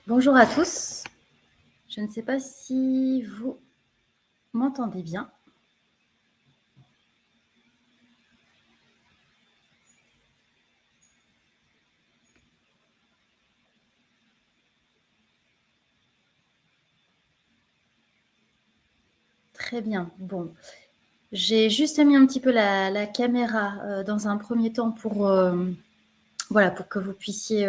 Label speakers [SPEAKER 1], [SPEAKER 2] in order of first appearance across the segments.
[SPEAKER 1] Bonjour à tous. Je ne sais pas si vous m'entendez bien. Très bien. Bon, j'ai juste mis un petit peu la caméra dans un premier temps pour que vous puissiez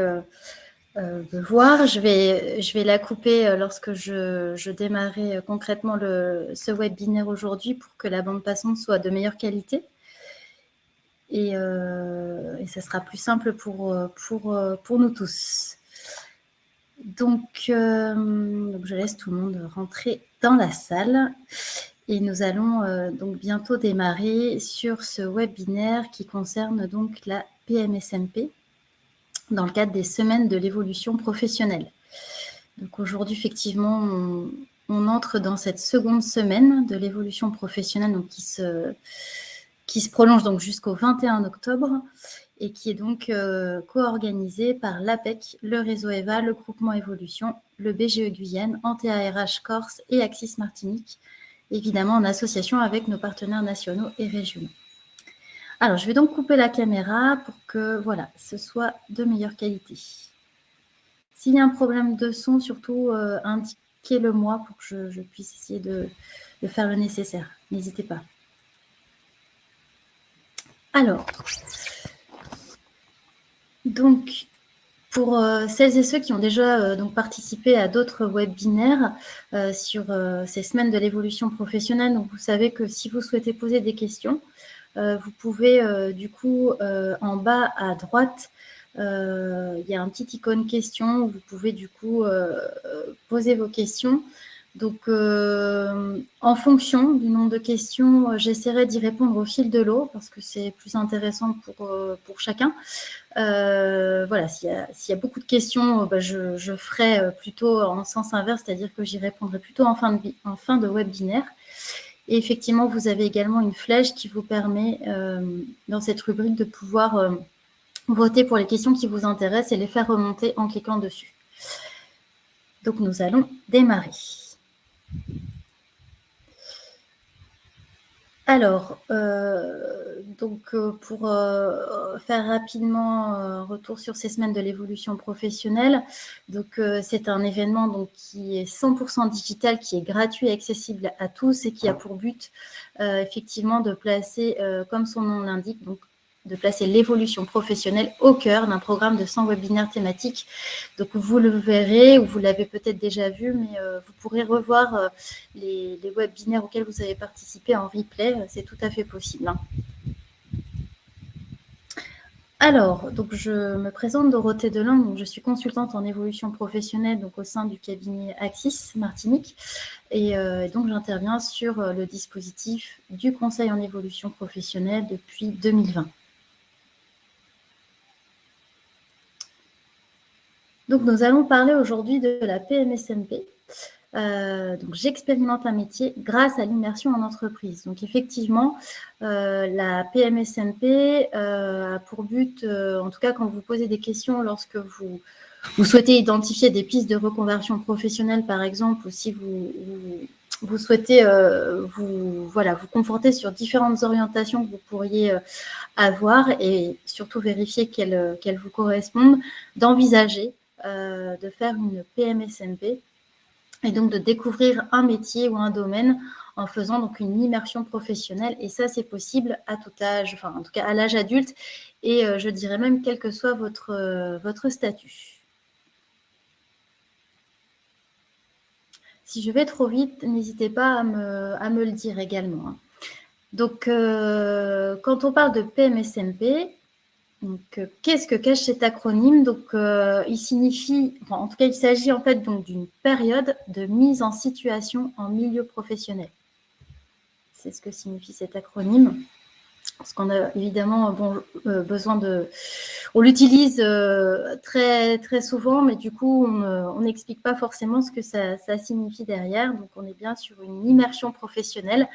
[SPEAKER 1] me voir. Je vais la couper lorsque je démarrais concrètement ce webinaire aujourd'hui pour que la bande passante soit de meilleure qualité. Et ça sera plus simple pour nous tous. Donc, je laisse tout le monde rentrer dans la salle et nous allons donc bientôt démarrer sur ce webinaire qui concerne donc la PMSMP dans le cadre des semaines de l'évolution professionnelle. Donc aujourd'hui, effectivement, on entre dans cette seconde semaine de l'évolution professionnelle donc qui se prolonge donc jusqu'au 21 octobre et qui est donc co-organisée par l'APEC, le réseau EVA, le groupement Évolution, le BGE Guyane, Antea RH Corse et Axis Martinique, évidemment en association avec nos partenaires nationaux et régionaux. Alors, je vais donc couper la caméra pour que ce soit de meilleure qualité. S'il y a un problème de son, surtout indiquez-le moi pour que je puisse essayer de faire le nécessaire. N'hésitez pas. Alors, donc, pour celles et ceux qui ont déjà donc participé à d'autres webinaires sur ces semaines de l'évolution professionnelle, donc vous savez que si vous souhaitez poser des questions, vous pouvez du coup en bas à droite, il y a un petit icône question où vous pouvez du coup poser vos questions. Donc, en fonction du nombre de questions, j'essaierai d'y répondre au fil de l'eau parce que c'est plus intéressant pour chacun. S'il y a beaucoup de questions, je ferai plutôt en sens inverse, c'est-à-dire que j'y répondrai plutôt en fin de webinaire. Et effectivement, vous avez également une flèche qui vous permet, dans cette rubrique, de pouvoir voter pour les questions qui vous intéressent et les faire remonter en cliquant dessus. Donc, nous allons démarrer. Alors, pour faire rapidement retour sur ces semaines de l'évolution professionnelle, donc c'est un événement donc qui est 100% digital, qui est gratuit et accessible à tous et qui a pour but effectivement de placer, comme son nom l'indique, donc de placer l'évolution professionnelle au cœur d'un programme de 100 webinaires thématiques. Donc, vous le verrez ou vous l'avez peut-être déjà vu, mais vous pourrez revoir les webinaires auxquels vous avez participé en replay. C'est tout à fait possible. Alors, donc je me présente Dorothée Delin, donc je suis consultante en évolution professionnelle donc au sein du cabinet Axis Martinique et donc j'interviens sur le dispositif du conseil en évolution professionnelle depuis 2020. Donc, nous allons parler aujourd'hui de la PMSMP. Donc, j'expérimente un métier grâce à l'immersion en entreprise. Donc, effectivement, la PMSMP a pour but, en tout cas quand vous posez des questions lorsque vous souhaitez identifier des pistes de reconversion professionnelle, par exemple, ou si vous souhaitez vous conforter sur différentes orientations que vous pourriez avoir et surtout vérifier qu'elles vous correspondent, d'envisager de faire une PMSMP et donc de découvrir un métier ou un domaine en faisant donc une immersion professionnelle. Et ça, c'est possible à tout âge, enfin en tout cas à l'âge adulte, et je dirais même quel que soit votre statut. Si je vais trop vite, n'hésitez pas à me le dire également. Donc, quand on parle de PMSMP, donc, qu'est-ce que cache cet acronyme? Donc, il signifie, enfin, en tout cas, il s'agit en fait donc d'une période de mise en situation en milieu professionnel. C'est ce que signifie cet acronyme. Parce qu'on a évidemment besoin de... On l'utilise très, très souvent, mais du coup, on n'explique pas forcément ce que ça signifie derrière. Donc, on est bien sur une immersion professionnelle,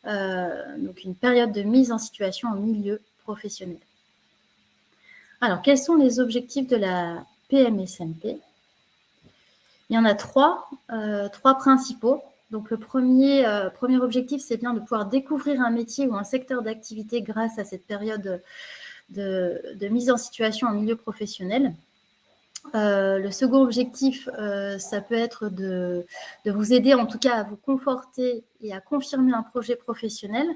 [SPEAKER 1] donc une période de mise en situation en milieu professionnel. Alors, quels sont les objectifs de la PMSMP? Il y en a trois principaux. Donc, le premier objectif, c'est bien de pouvoir découvrir un métier ou un secteur d'activité grâce à cette période de mise en situation en milieu professionnel. Le second objectif, ça peut être de vous aider en tout cas à vous conforter et à confirmer un projet professionnel.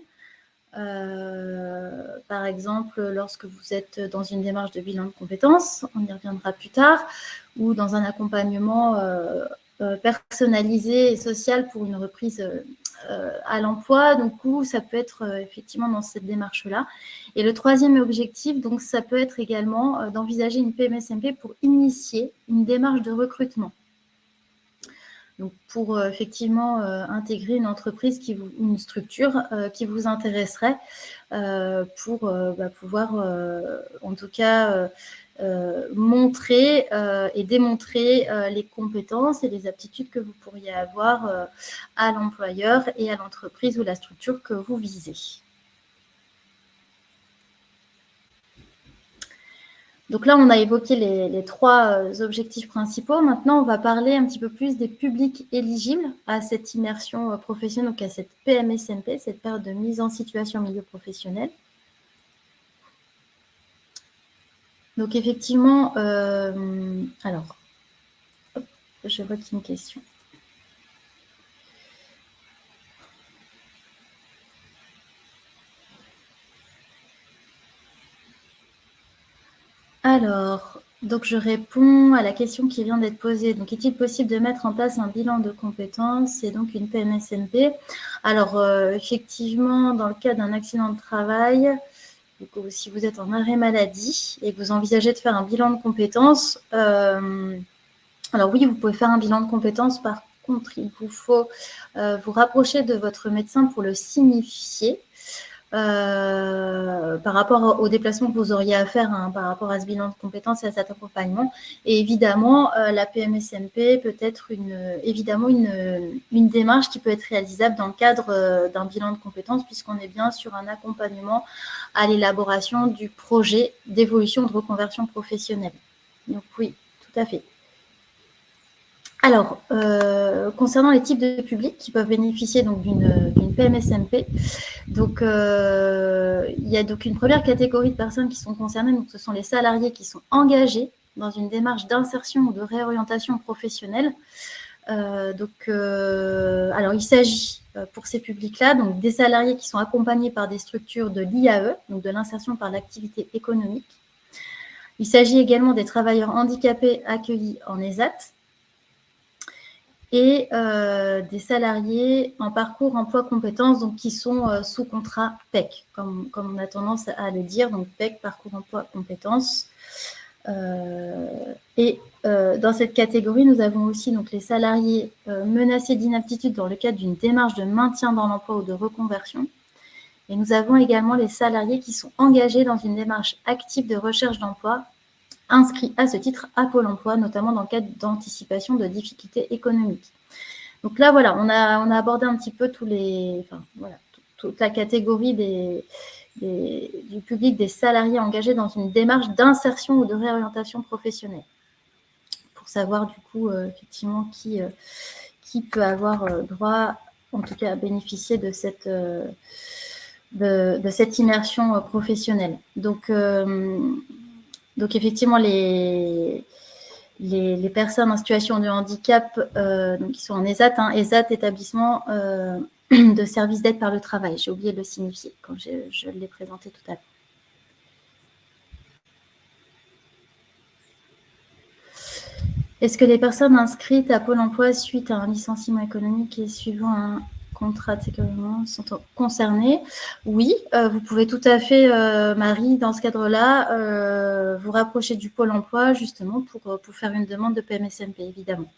[SPEAKER 1] Par exemple, lorsque vous êtes dans une démarche de bilan de compétences, on y reviendra plus tard, ou dans un accompagnement personnalisé et social pour une reprise à l'emploi. Donc, ça peut être effectivement dans cette démarche-là. Et le troisième objectif, donc, ça peut être également d'envisager une PMSMP pour initier une démarche de recrutement. Donc, pour effectivement intégrer une entreprise, une structure qui vous intéresserait pour pouvoir, en tout cas, montrer et démontrer les compétences et les aptitudes que vous pourriez avoir à l'employeur et à l'entreprise ou la structure que vous visez. Donc là, on a évoqué les trois objectifs principaux. Maintenant, on va parler un petit peu plus des publics éligibles à cette immersion professionnelle, donc à cette PMSMP, cette période de mise en situation au milieu professionnel. Donc effectivement, alors, hop, je vois qu'il y a une question. Alors, donc je réponds à la question qui vient d'être posée. Donc, est-il possible de mettre en place un bilan de compétences et donc une PMSMP? Alors, effectivement, dans le cas d'un accident de travail, donc, si vous êtes en arrêt maladie et que vous envisagez de faire un bilan de compétences, alors oui, vous pouvez faire un bilan de compétences. Par contre, il vous faut vous rapprocher de votre médecin pour le signifier. Par rapport au déplacement que vous auriez à faire par rapport à ce bilan de compétences et à cet accompagnement. Et évidemment, la PMSMP peut être évidemment une démarche qui peut être réalisable dans le cadre d'un bilan de compétences, puisqu'on est bien sur un accompagnement à l'élaboration du projet d'évolution de reconversion professionnelle. Donc oui, tout à fait. Alors, concernant les types de publics qui peuvent bénéficier donc d'une PMSMP, donc il y a donc une première catégorie de personnes qui sont concernées, donc ce sont les salariés qui sont engagés dans une démarche d'insertion ou de réorientation professionnelle. Alors il s'agit pour ces publics-là donc des salariés qui sont accompagnés par des structures de l'IAE, donc de l'insertion par l'activité économique. Il s'agit également des travailleurs handicapés accueillis en ESAT, et des salariés en parcours emploi compétences, donc qui sont sous contrat PEC, comme on a tendance à le dire, donc PEC, parcours emploi compétences. Et dans cette catégorie, nous avons aussi donc les salariés menacés d'inaptitude dans le cadre d'une démarche de maintien dans l'emploi ou de reconversion. Et nous avons également les salariés qui sont engagés dans une démarche active de recherche d'emploi, inscrits à ce titre à Pôle emploi, notamment dans le cadre d'anticipation de difficultés économiques. Donc là, voilà, on a abordé un petit peu toute la catégorie du public des salariés engagés dans une démarche d'insertion ou de réorientation professionnelle, pour savoir du coup effectivement qui peut avoir droit, en tout cas à bénéficier de cette immersion professionnelle. Donc effectivement, les personnes en situation de handicap donc qui sont en ESAT, ESAT, établissement de service d'aide par le travail. J'ai oublié de le signifier quand je l'ai présenté tout à l'heure. Est-ce que les personnes inscrites à Pôle emploi suite à un licenciement économique et suivant un contrat de sécurité sont concernés? Oui, vous pouvez tout à fait, Marie, dans ce cadre-là, vous rapprocher du Pôle emploi justement pour faire une demande de PMSMP, évidemment.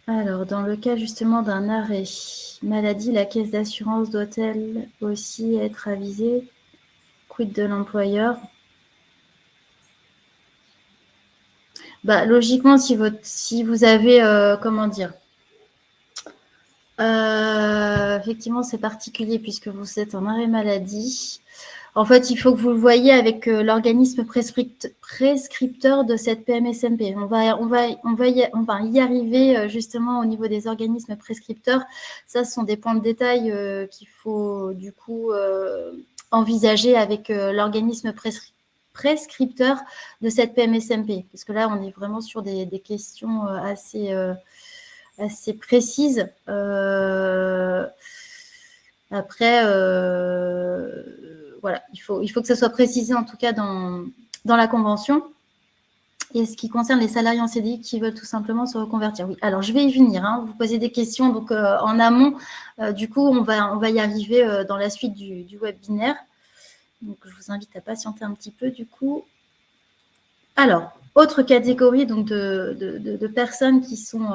[SPEAKER 1] Alors, dans le cas justement d'un arrêt maladie, la caisse d'assurance doit-elle aussi être avisée? Quid de l'employeur? Logiquement, si vous avez, comment dire, effectivement, c'est particulier puisque vous êtes en arrêt maladie. En fait, il faut que vous le voyiez avec l'organisme prescripteur de cette PMSMP. On va y arriver justement au niveau des organismes prescripteurs. Ça, ce sont des points de détail qu'il faut du coup envisager avec l'organisme prescripteur de cette PMSMP. Parce que là, on est vraiment sur des questions assez précises. Après, voilà, il faut que ça soit précisé en tout cas dans la convention. Et ce qui concerne les salariés en CDI qui veulent tout simplement se reconvertir. Oui, alors je vais y venir. Vous posez des questions donc, en amont. Du coup, on va y arriver dans la suite du webinaire. Donc, je vous invite à patienter un petit peu du coup. Alors, autre catégorie donc, de personnes qui sont...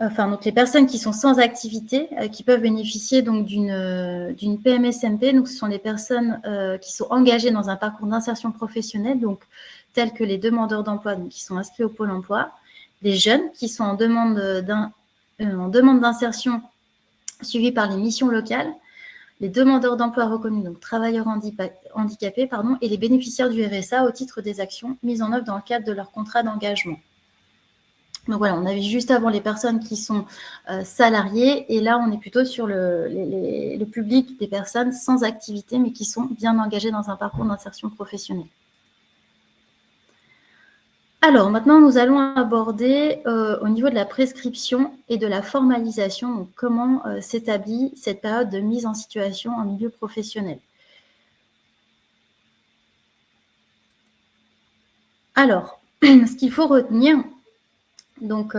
[SPEAKER 1] donc les personnes qui sont sans activité, qui peuvent bénéficier donc d'une PMSMP. Donc, ce sont les personnes qui sont engagées dans un parcours d'insertion professionnelle, donc tels que les demandeurs d'emploi, donc qui sont inscrits au Pôle emploi, les jeunes qui sont en demande d'insertion suivis par les missions locales, les demandeurs d'emploi reconnus, donc travailleurs handicapés, et les bénéficiaires du RSA au titre des actions mises en œuvre dans le cadre de leur contrat d'engagement. Donc voilà, on avait juste avant les personnes qui sont salariées, et là on est plutôt sur le public des personnes sans activité, mais qui sont bien engagées dans un parcours d'insertion professionnelle. Alors maintenant, nous allons aborder au niveau de la prescription et de la formalisation, donc comment s'établit cette période de mise en situation en milieu professionnel. Alors, ce qu'il faut retenir, donc,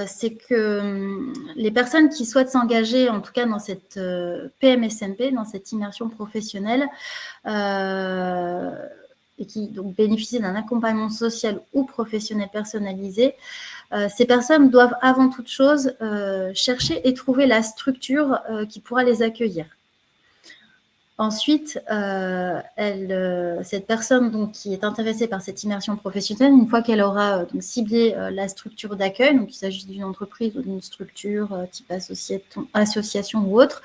[SPEAKER 1] c'est que les personnes qui souhaitent s'engager, en tout cas dans cette PMSMP, dans cette immersion professionnelle, et qui donc bénéficient d'un accompagnement social ou professionnel personnalisé, ces personnes doivent avant toute chose chercher et trouver la structure qui pourra les accueillir. Ensuite, cette personne donc, qui est intéressée par cette immersion professionnelle, une fois qu'elle aura donc, ciblé la structure d'accueil, donc il s'agit d'une entreprise ou d'une structure type association ou autre,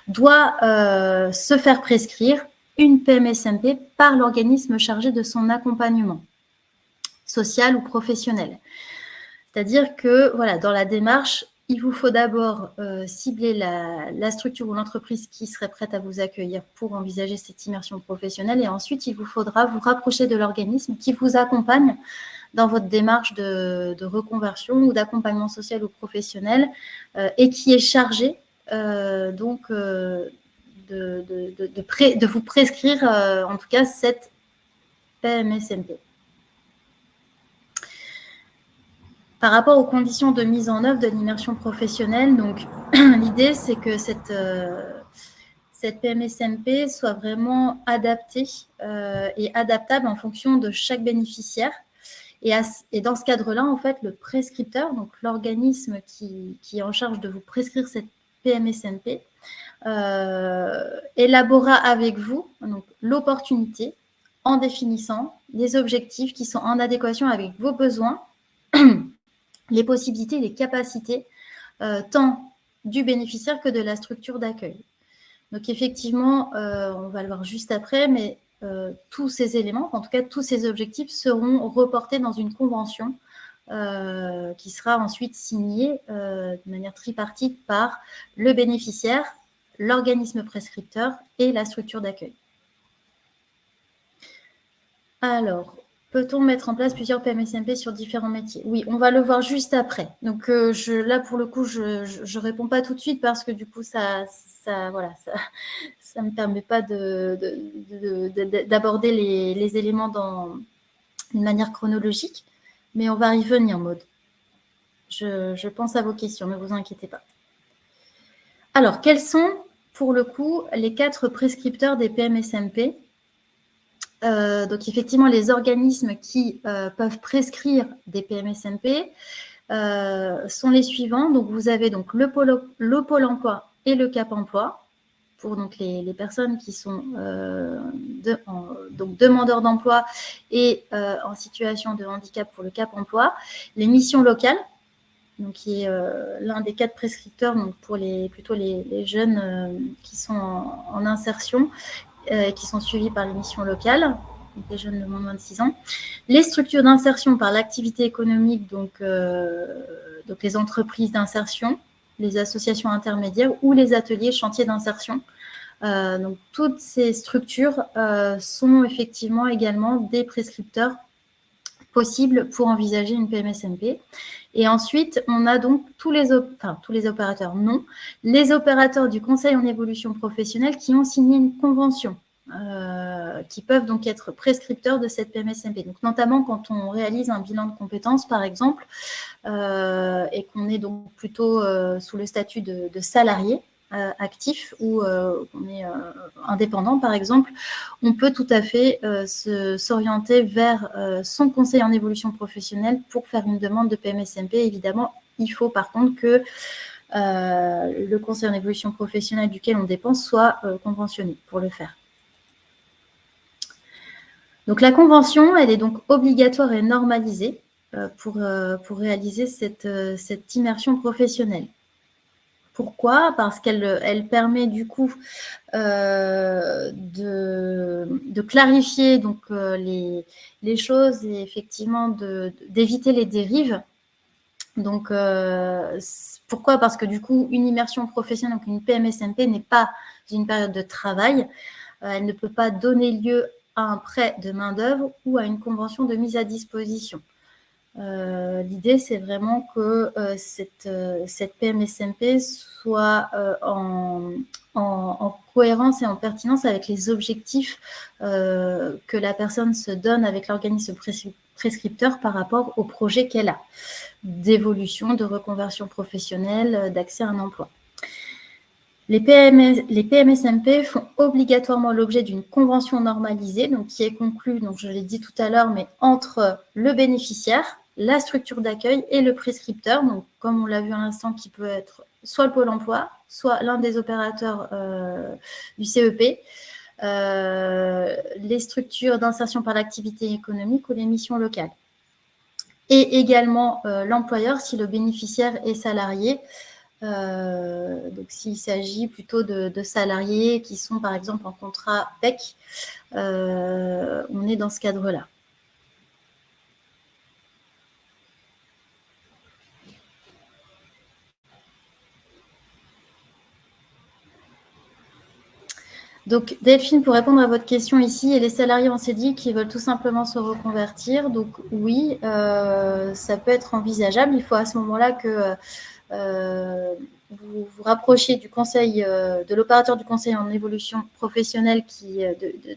[SPEAKER 1] doit se faire prescrire une PMSMP par l'organisme chargé de son accompagnement social ou professionnel. C'est-à-dire que voilà, dans la démarche, il vous faut d'abord cibler la structure ou l'entreprise qui serait prête à vous accueillir pour envisager cette immersion professionnelle, et ensuite, il vous faudra vous rapprocher de l'organisme qui vous accompagne dans votre démarche de reconversion ou d'accompagnement social ou professionnel et qui est chargé donc de vous prescrire en tout cas cette PMSMP. Par rapport aux conditions de mise en œuvre de l'immersion professionnelle, donc l'idée c'est que cette PMSMP soit vraiment adaptée et adaptable en fonction de chaque bénéficiaire. Et dans ce cadre-là, en fait, le prescripteur, donc l'organisme qui est en charge de vous prescrire cette PMSMP, élaborera avec vous l'opportunité en définissant les objectifs qui sont en adéquation avec vos besoins, les possibilités, les capacités, tant du bénéficiaire que de la structure d'accueil. Donc effectivement, on va le voir juste après, mais tous ces éléments, en tout cas tous ces objectifs, seront reportés dans une convention qui sera ensuite signée de manière tripartite par le bénéficiaire, l'organisme prescripteur et la structure d'accueil. Alors, peut-on mettre en place plusieurs PMSMP sur différents métiers? Oui, on va le voir juste après. Donc là, pour le coup, je ne réponds pas tout de suite parce que du coup, ça ne me permet pas d'aborder les éléments d'une manière chronologique. Mais on va y venir, Maud. Je pense à vos questions, ne vous inquiétez pas. Alors, quels sont, pour le coup, les 4 prescripteurs des PMSMP? Donc, effectivement, les organismes qui peuvent prescrire des PMSMP sont les suivants. Donc, vous avez donc le Pôle emploi et le Cap emploi pour donc, les personnes qui sont donc demandeurs d'emploi et en situation de handicap pour le Cap emploi. Les missions locales, donc, qui est l'un des 4 prescripteurs donc pour plutôt les jeunes qui sont en insertion, qui sont suivis par les missions locales, donc les jeunes de moins de 6 ans. Les structures d'insertion par l'activité économique, donc les entreprises d'insertion, les associations intermédiaires ou les ateliers chantiers d'insertion. Donc, toutes ces structures sont effectivement également des prescripteurs possibles pour envisager une PMSMP. Et ensuite, on a donc tous les opérateurs, non, les opérateurs du Conseil en évolution professionnelle qui ont signé une convention, qui peuvent donc être prescripteurs de cette PMSMP. Donc, notamment quand on réalise un bilan de compétences, par exemple, et qu'on est donc plutôt sous le statut de salarié actif ou on est indépendant, par exemple, on peut tout à fait s'orienter vers son conseil en évolution professionnelle pour faire une demande de PMSMP. Évidemment, il faut par contre que le conseil en évolution professionnelle duquel on dépend soit conventionné pour le faire. Donc la convention, elle est donc obligatoire et normalisée pour réaliser cette immersion professionnelle. Pourquoi ? Parce qu'elle permet du coup de clarifier donc, les choses et effectivement d'éviter les dérives. Donc, pourquoi ? Parce que du coup, une immersion professionnelle, donc une PMSMP, n'est pas une période de travail. Elle ne peut pas donner lieu à un prêt de main-d'œuvre ou à une convention de mise à disposition. L'idée, c'est vraiment que cette PMSMP soit en cohérence et en pertinence avec les objectifs que la personne se donne avec l'organisme prescripteur par rapport au projet qu'elle a, d'évolution, de reconversion professionnelle, d'accès à un emploi. Les PMSMP font obligatoirement l'objet d'une convention normalisée, donc qui est conclue, donc je l'ai dit tout à l'heure, mais entre le bénéficiaire, la structure d'accueil et le prescripteur, donc comme on l'a vu à l'instant, qui peut être soit le Pôle emploi, soit l'un des opérateurs du CEP, les structures d'insertion par l'activité économique ou les missions locales. Et également l'employeur, si le bénéficiaire est salarié, donc s'il s'agit plutôt de salariés qui sont par exemple en contrat PEC, on est dans ce cadre-là. Donc Delphine, pour répondre à votre question ici, et les salariés en CDI qui veulent tout simplement se reconvertir, donc oui, ça peut être envisageable. Il faut à ce moment-là que vous vous rapprochiez du conseil, de l'opérateur du conseil en évolution professionnelle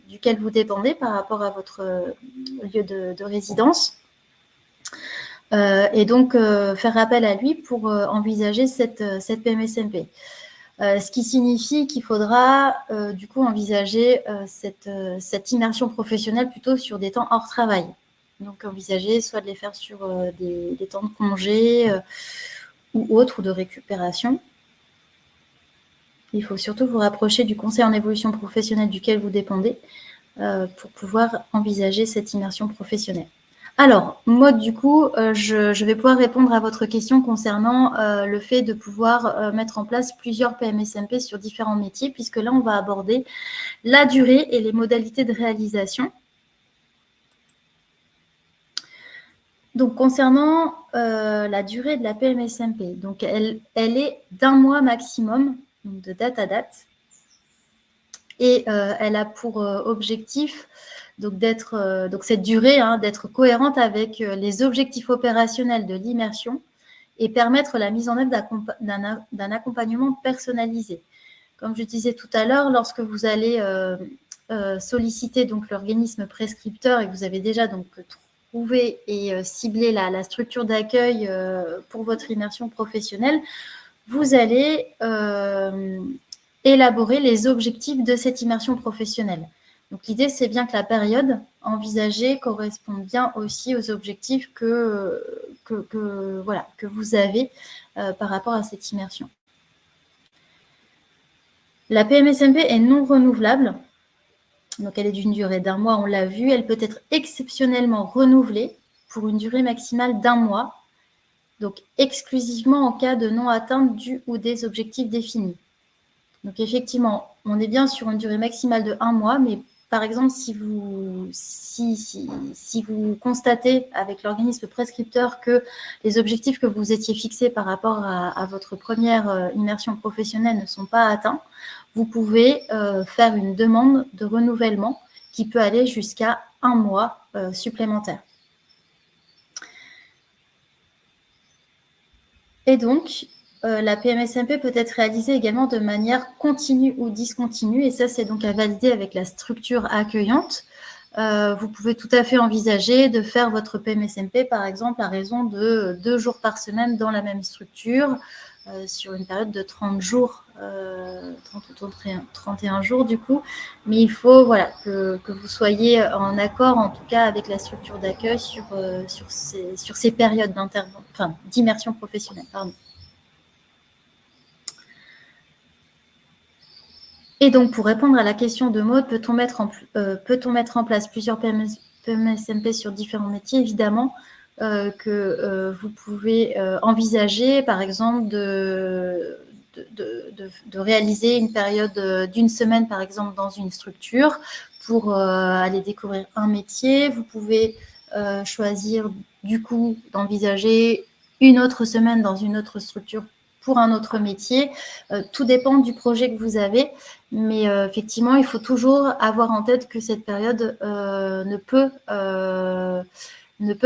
[SPEAKER 1] duquel vous dépendez par rapport à votre lieu de résidence. Et donc faire appel à lui pour envisager cette PMSMP. Ce qui signifie qu'il faudra du coup envisager cette immersion professionnelle plutôt sur des temps hors travail. Donc envisager soit de les faire sur des temps de congé ou autres, ou de récupération. Il faut surtout vous rapprocher du conseil en évolution professionnelle duquel vous dépendez pour pouvoir envisager cette immersion professionnelle. Alors, moi, du coup, je vais pouvoir répondre à votre question concernant le fait de pouvoir mettre en place plusieurs PMSMP sur différents métiers, puisque là, on va aborder la durée et les modalités de réalisation. Donc, concernant la durée de la PMSMP, donc elle est d'1 mois maximum, donc de date à date, et elle a pour objectif donc cette durée, d'être cohérente avec les objectifs opérationnels de l'immersion et permettre la mise en œuvre d'un accompagnement personnalisé. Comme je disais tout à l'heure, lorsque vous allez solliciter donc l'organisme prescripteur et que vous avez déjà donc trouvé et ciblé la structure d'accueil pour votre immersion professionnelle, vous allez élaborer les objectifs de cette immersion professionnelle. Donc l'idée, c'est bien que la période envisagée corresponde bien aussi aux objectifs que vous avez par rapport à cette immersion. La PMSMP est non renouvelable, donc elle est d'une durée d'1 mois, on l'a vu. Elle peut être exceptionnellement renouvelée pour une durée maximale d'1 mois, donc exclusivement en cas de non-atteinte du ou des objectifs définis. Donc effectivement, on est bien sur une durée maximale de 1 mois, mais par exemple, si vous constatez avec l'organisme prescripteur que les objectifs que vous étiez fixés par rapport à votre première immersion professionnelle ne sont pas atteints, vous pouvez faire une demande de renouvellement qui peut aller jusqu'à 1 mois supplémentaire. Et donc, la PMSMP peut être réalisée également de manière continue ou discontinue, et ça, c'est donc à valider avec la structure accueillante. Vous pouvez tout à fait envisager de faire votre PMSMP, par exemple, à raison de 2 jours par semaine dans la même structure, sur une période de 30 jours, 30 ou 31 jours du coup. Mais il faut voilà, que vous soyez en accord, en tout cas, avec la structure d'accueil sur ces périodes d'immersion professionnelle. Pardon. Et donc, pour répondre à la question de Maud, peut-on mettre en place plusieurs PMSMP sur différents métiers? Évidemment que vous pouvez envisager, par exemple, de réaliser une période d'une semaine, par exemple, dans une structure pour aller découvrir un métier. Vous pouvez choisir, du coup, d'envisager une autre semaine dans une autre structure pour un autre métier. Tout dépend du projet que vous avez. Mais effectivement, il faut toujours avoir en tête que cette période ne peut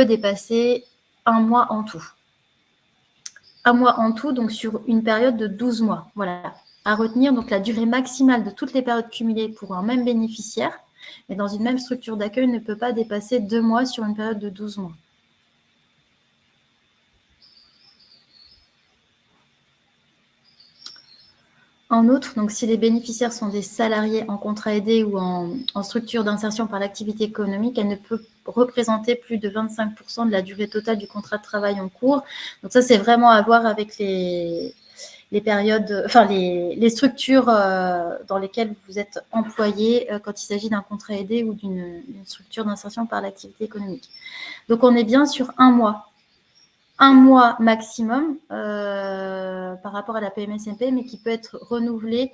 [SPEAKER 1] dépasser 1 mois en tout. 1 mois en tout, donc sur une période de 12 mois. Voilà. À retenir, donc la durée maximale de toutes les périodes cumulées pour un même bénéficiaire, mais dans une même structure d'accueil, ne peut pas dépasser 2 mois sur une période de 12 mois. En outre, donc, si les bénéficiaires sont des salariés en contrat aidé ou en structure d'insertion par l'activité économique, elle ne peut représenter plus de 25% de la durée totale du contrat de travail en cours. Donc ça, c'est vraiment à voir avec les périodes, enfin les structures dans lesquelles vous êtes employé quand il s'agit d'un contrat aidé ou d'une structure d'insertion par l'activité économique. Donc on est bien sur 1 mois. 1 mois maximum par rapport à la PMSMP, mais qui peut être renouvelé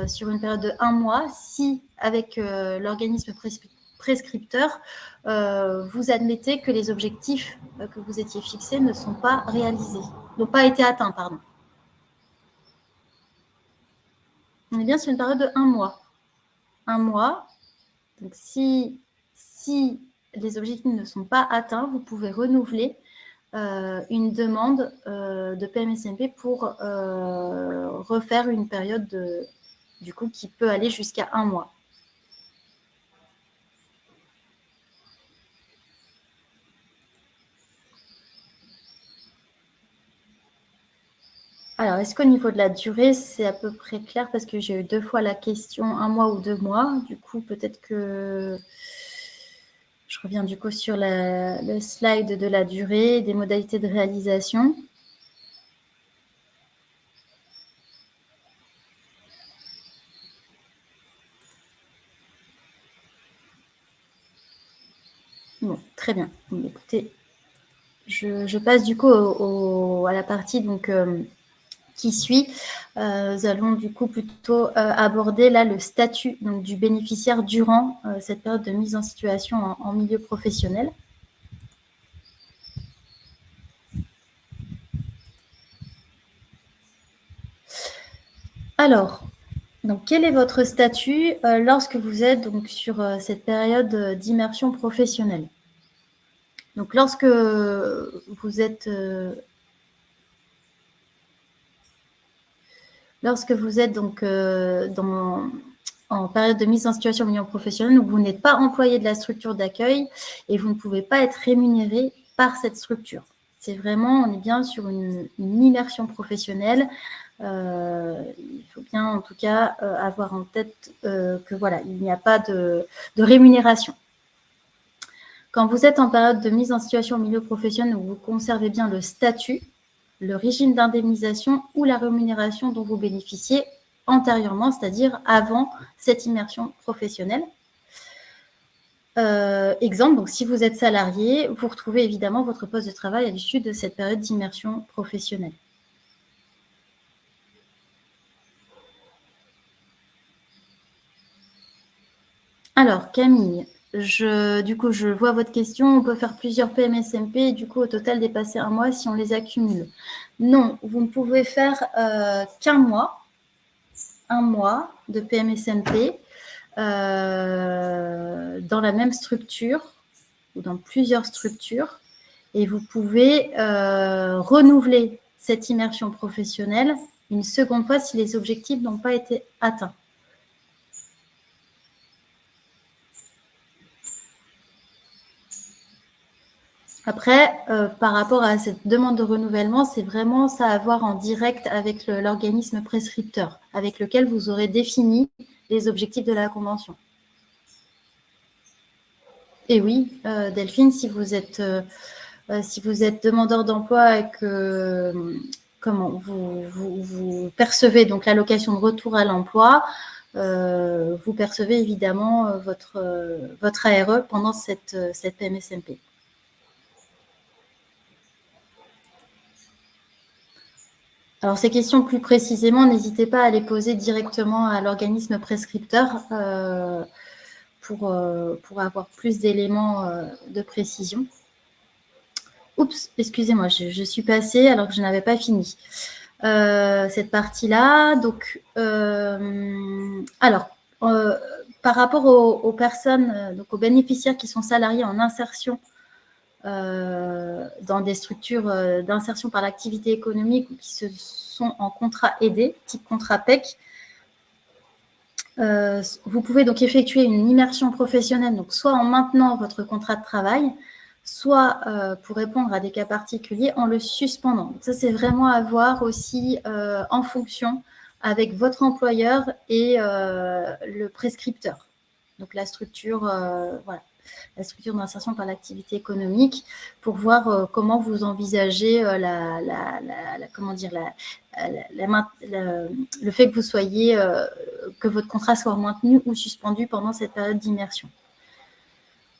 [SPEAKER 1] sur une période de 1 mois si, avec l'organisme prescripteur, vous admettez que les objectifs que vous étiez fixés ne sont pas réalisés, n'ont pas été atteints, pardon. On est bien sur une période de 1 mois. 1 mois. Donc, si les objectifs ne sont pas atteints, vous pouvez renouveler une demande de PMSMP pour refaire une période du coup qui peut aller jusqu'à 1 mois. Alors, est-ce qu'au niveau de la durée, c'est à peu près clair? Parce que j'ai eu 2 fois la question 1 mois ou 2 mois. Du coup, peut-être que je reviens du coup sur le slide de la durée, des modalités de réalisation. Bon, très bien. Bon, écoutez, je passe du coup à la partie donc, qui suit. Nous allons du coup plutôt aborder là le statut donc, du bénéficiaire durant cette période de mise en situation en milieu professionnel. Alors, donc, quel est votre statut lorsque vous êtes donc, sur cette période d'immersion professionnelle? Donc, lorsque vous êtes donc en période de mise en situation au milieu professionnel, donc vous n'êtes pas employé de la structure d'accueil et vous ne pouvez pas être rémunéré par cette structure. C'est vraiment, on est bien sur une immersion professionnelle. Il faut bien, en tout cas, avoir en tête que voilà, il n'y a pas de rémunération. Quand vous êtes en période de mise en situation au milieu professionnel, vous conservez bien le statut, le régime d'indemnisation ou la rémunération dont vous bénéficiez antérieurement, c'est-à-dire avant cette immersion professionnelle. Exemple, donc si vous êtes salarié, vous retrouvez évidemment votre poste de travail à l'issue de cette période d'immersion professionnelle. Alors, Camille, du coup, je vois votre question. On peut faire plusieurs PMSMP et du coup, au total, dépasser un mois si on les accumule. Non, vous ne pouvez faire qu'un mois, un mois de PMSMP dans la même structure ou dans plusieurs structures. Et vous pouvez renouveler cette immersion professionnelle une seconde fois si les objectifs n'ont pas été atteints. Après, par rapport à cette demande de renouvellement, c'est vraiment ça à voir en direct avec l'organisme prescripteur, avec lequel vous aurez défini les objectifs de la convention. Et oui, Delphine, si vous êtes demandeur d'emploi et que vous percevez donc l'allocation de retour à l'emploi, vous percevez évidemment votre ARE pendant cette PMSMP. Alors, ces questions plus précisément, n'hésitez pas à les poser directement à l'organisme prescripteur pour avoir plus d'éléments de précision. Oups, excusez-moi, je suis passée alors que je n'avais pas fini cette partie-là. Donc, alors, par rapport aux personnes, donc aux bénéficiaires qui sont salariés en insertion dans des structures d'insertion par l'activité économique ou qui sont en contrat aidé, type contrat PEC, vous pouvez donc effectuer une immersion professionnelle, donc soit en maintenant votre contrat de travail, soit pour répondre à des cas particuliers en le suspendant. Donc ça, c'est vraiment à voir aussi en fonction avec votre employeur et le prescripteur. Donc la structure, voilà, la structure d'insertion par l'activité économique, pour voir comment vous envisagez le fait que vous soyez, que votre contrat soit maintenu ou suspendu pendant cette période d'immersion.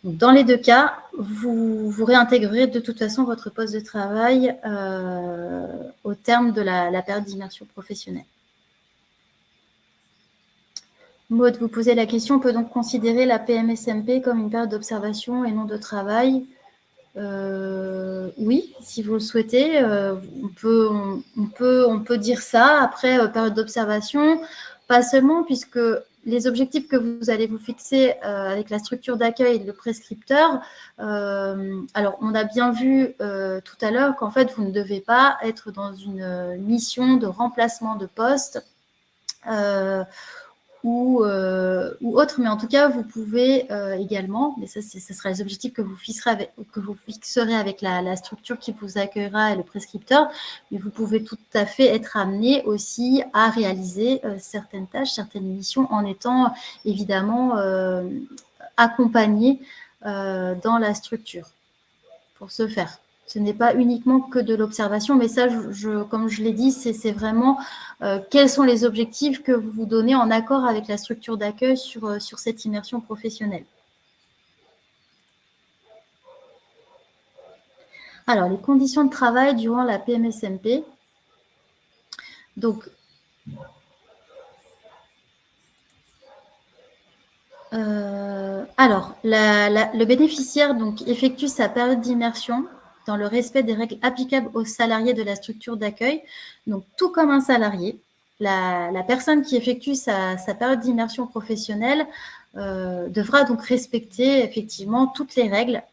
[SPEAKER 1] Dans les deux cas, vous réintégrerez de toute façon votre poste de travail au terme de la période d'immersion professionnelle. Maud, vous posez la question, on peut donc considérer la PMSMP comme une période d'observation et non de travail? Oui, si vous le souhaitez, on peut dire ça. Après, période d'observation, pas seulement, puisque les objectifs que vous allez vous fixer avec la structure d'accueil et le prescripteur, alors on a bien vu tout à l'heure qu'en fait, vous ne devez pas être dans une mission de remplacement de poste ou autre, mais en tout cas, vous pouvez également, mais ça sera les objectifs que vous fixerez avec la structure qui vous accueillera et le prescripteur, mais vous pouvez tout à fait être amené aussi à réaliser certaines tâches, certaines missions en étant évidemment accompagné dans la structure pour ce faire. Ce n'est pas uniquement que de l'observation, mais ça, comme je l'ai dit, c'est vraiment quels sont les objectifs que vous vous donnez en accord avec la structure d'accueil sur cette immersion professionnelle. Alors, les conditions de travail durant la PMSMP. Donc, alors, le bénéficiaire donc, effectue sa période d'immersion dans le respect des règles applicables aux salariés de la structure d'accueil. Donc, tout comme un salarié, la personne qui effectue sa période d'immersion professionnelle devra donc respecter effectivement toutes les règles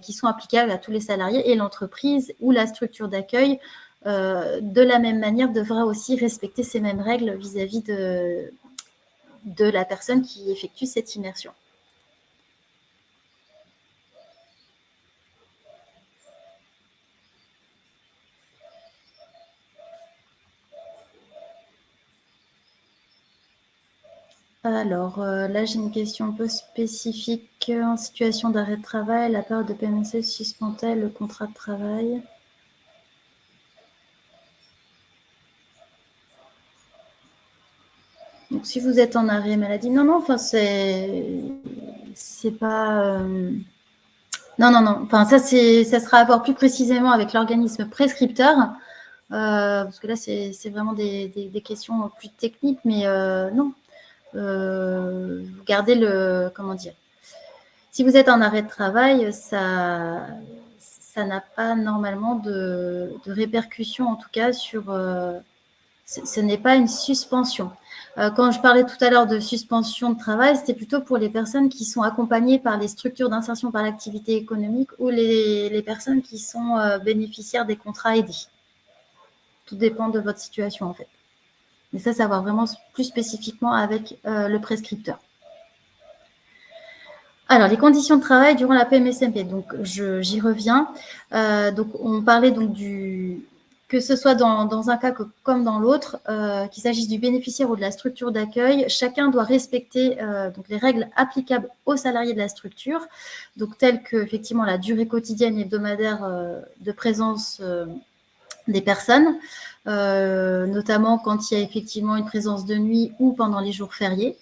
[SPEAKER 1] qui sont applicables à tous les salariés, et l'entreprise ou la structure d'accueil, de la même manière, devra aussi respecter ces mêmes règles vis-à-vis de la personne qui effectue cette immersion. Alors, là, j'ai une question un peu spécifique. En situation d'arrêt de travail, la période de PMC suspend-elle le contrat de travail? Donc, si vous êtes en arrêt maladie, non, enfin, c'est pas... Non, enfin, ça sera à voir plus précisément avec l'organisme prescripteur, parce que là, c'est vraiment des questions plus techniques, mais non. vous gardez le, comment dire, si vous êtes en arrêt de travail, ça n'a pas normalement de répercussions, en tout cas sur, ce n'est pas une suspension. Quand je parlais tout à l'heure de suspension de travail, c'était plutôt pour les personnes qui sont accompagnées par les structures d'insertion par l'activité économique ou les personnes qui sont bénéficiaires des contrats aidés. Tout dépend de votre situation, en fait. Mais ça va vraiment plus spécifiquement avec le prescripteur. Alors, les conditions de travail durant la PMSMP, donc j'y reviens. Donc, on parlait donc que ce soit dans un cas comme dans l'autre, qu'il s'agisse du bénéficiaire ou de la structure d'accueil, chacun doit respecter donc les règles applicables aux salariés de la structure, donc telles que effectivement la durée quotidienne et hebdomadaire de présence des personnes, notamment quand il y a effectivement une présence de nuit ou pendant les jours fériés.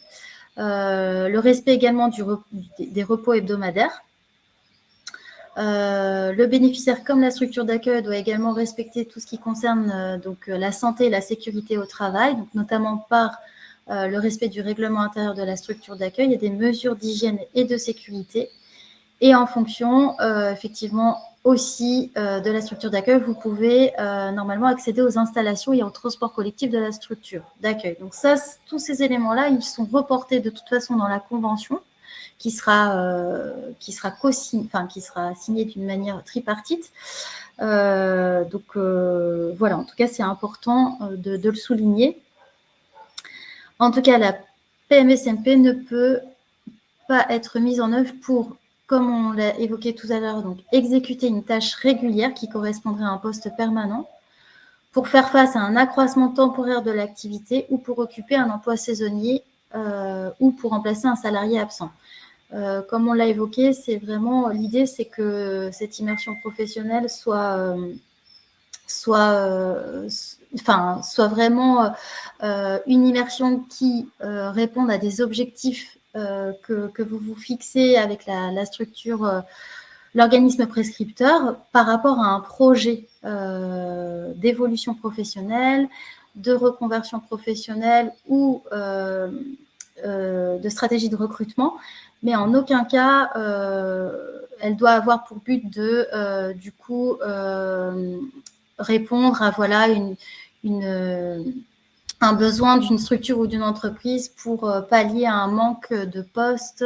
[SPEAKER 1] Le respect également des repos hebdomadaires. Le bénéficiaire comme la structure d'accueil doit également respecter tout ce qui concerne donc, la santé et la sécurité au travail, donc notamment par le respect du règlement intérieur de la structure d'accueil et des mesures d'hygiène et de sécurité. Et en fonction, effectivement, aussi de la structure d'accueil, vous pouvez normalement accéder aux installations et au transport collectif de la structure d'accueil. Donc ça, tous ces éléments-là, ils sont reportés de toute façon dans la convention qui sera signée d'une manière tripartite. Donc voilà, en tout cas, c'est important de le souligner. En tout cas, la PMSMP ne peut pas être mise en œuvre pour, comme on l'a évoqué tout à l'heure, donc exécuter une tâche régulière qui correspondrait à un poste permanent, pour faire face à un accroissement temporaire de l'activité ou pour occuper un emploi saisonnier ou pour remplacer un salarié absent. Comme on l'a évoqué, c'est vraiment l'idée, c'est que cette immersion professionnelle soit vraiment une immersion qui réponde à des objectifs que vous vous fixez avec la structure, l'organisme prescripteur par rapport à un projet d'évolution professionnelle, de reconversion professionnelle ou de stratégie de recrutement, mais en aucun cas elle doit avoir pour but de du coup répondre à voilà un besoin d'une structure ou d'une entreprise pour pallier à un manque de postes,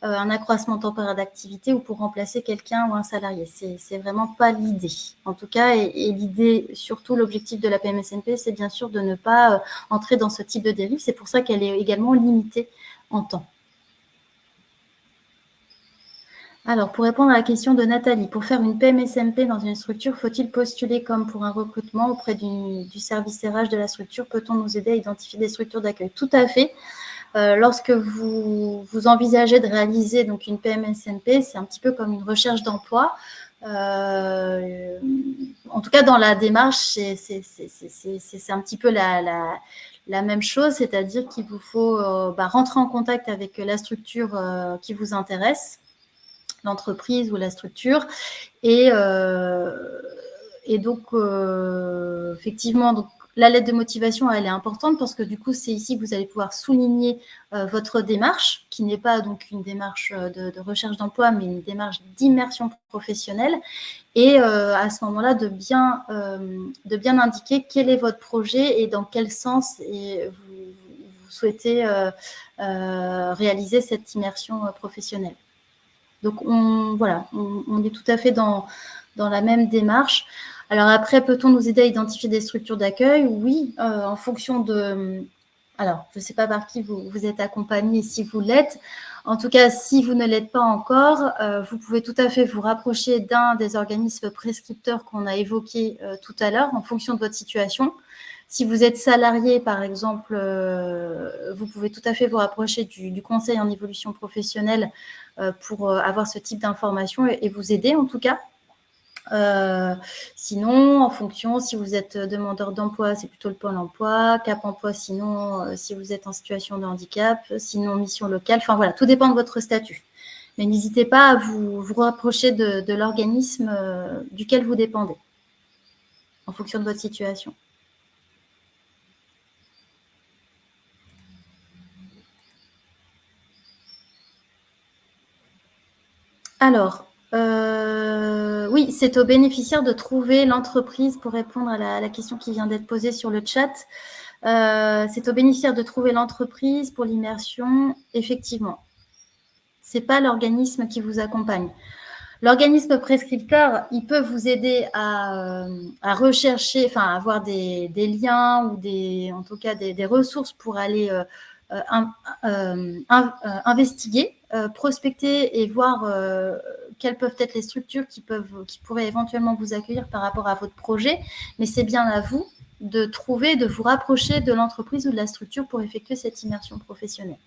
[SPEAKER 1] un accroissement temporaire d'activité ou pour remplacer quelqu'un ou un salarié. C'est vraiment pas l'idée. En tout cas, et l'idée, surtout l'objectif de la PMSNP, c'est bien sûr de ne pas entrer dans ce type de dérive. C'est pour ça qu'elle est également limitée en temps. Alors, pour répondre à la question de Nathalie, pour faire une PMSMP dans une structure, faut-il postuler comme pour un recrutement auprès du service RH de la structure? Peut-on nous aider à identifier des structures d'accueil? Tout à fait. Lorsque vous envisagez de réaliser donc une PMSMP, c'est un petit peu comme une recherche d'emploi. En tout cas, dans la démarche, c'est un petit peu la même chose, c'est-à-dire qu'il vous faut rentrer en contact avec la structure qui vous intéresse, l'entreprise ou la structure. Et donc, effectivement, donc, la lettre de motivation, elle est importante parce que du coup, c'est ici que vous allez pouvoir souligner votre démarche, qui n'est pas donc une démarche de recherche d'emploi, mais une démarche d'immersion professionnelle. Et à ce moment-là, de bien indiquer quel est votre projet et dans quel sens vous souhaitez réaliser cette immersion professionnelle. Donc, on est tout à fait dans la même démarche. Alors après, peut-on nous aider à identifier des structures d'accueil? Oui, en fonction de... Alors, je ne sais pas par qui vous êtes accompagné, si vous l'êtes. En tout cas, si vous ne l'êtes pas encore, vous pouvez tout à fait vous rapprocher d'un des organismes prescripteurs qu'on a évoqués tout à l'heure, en fonction de votre situation. Si vous êtes salarié, par exemple, vous pouvez tout à fait vous rapprocher du conseil en évolution professionnelle pour avoir ce type d'informations et vous aider en tout cas. Sinon, en fonction, si vous êtes demandeur d'emploi, c'est plutôt le Pôle emploi, Cap emploi, sinon, si vous êtes en situation de handicap, sinon mission locale, enfin voilà, tout dépend de votre statut. Mais n'hésitez pas à vous rapprocher de l'organisme duquel vous dépendez, en fonction de votre situation. Alors, oui, c'est aux bénéficiaires de trouver l'entreprise pour répondre à la question qui vient d'être posée sur le chat. C'est aux bénéficiaires de trouver l'entreprise pour l'immersion, effectivement. Ce n'est pas l'organisme qui vous accompagne. L'organisme prescripteur, il peut vous aider à rechercher, enfin, à avoir des liens ou en tout cas des ressources pour aller investiguer, prospecter et voir quelles peuvent être les structures qui pourraient éventuellement vous accueillir par rapport à votre projet. Mais c'est bien à vous de trouver, de vous rapprocher de l'entreprise ou de la structure pour effectuer cette immersion professionnelle.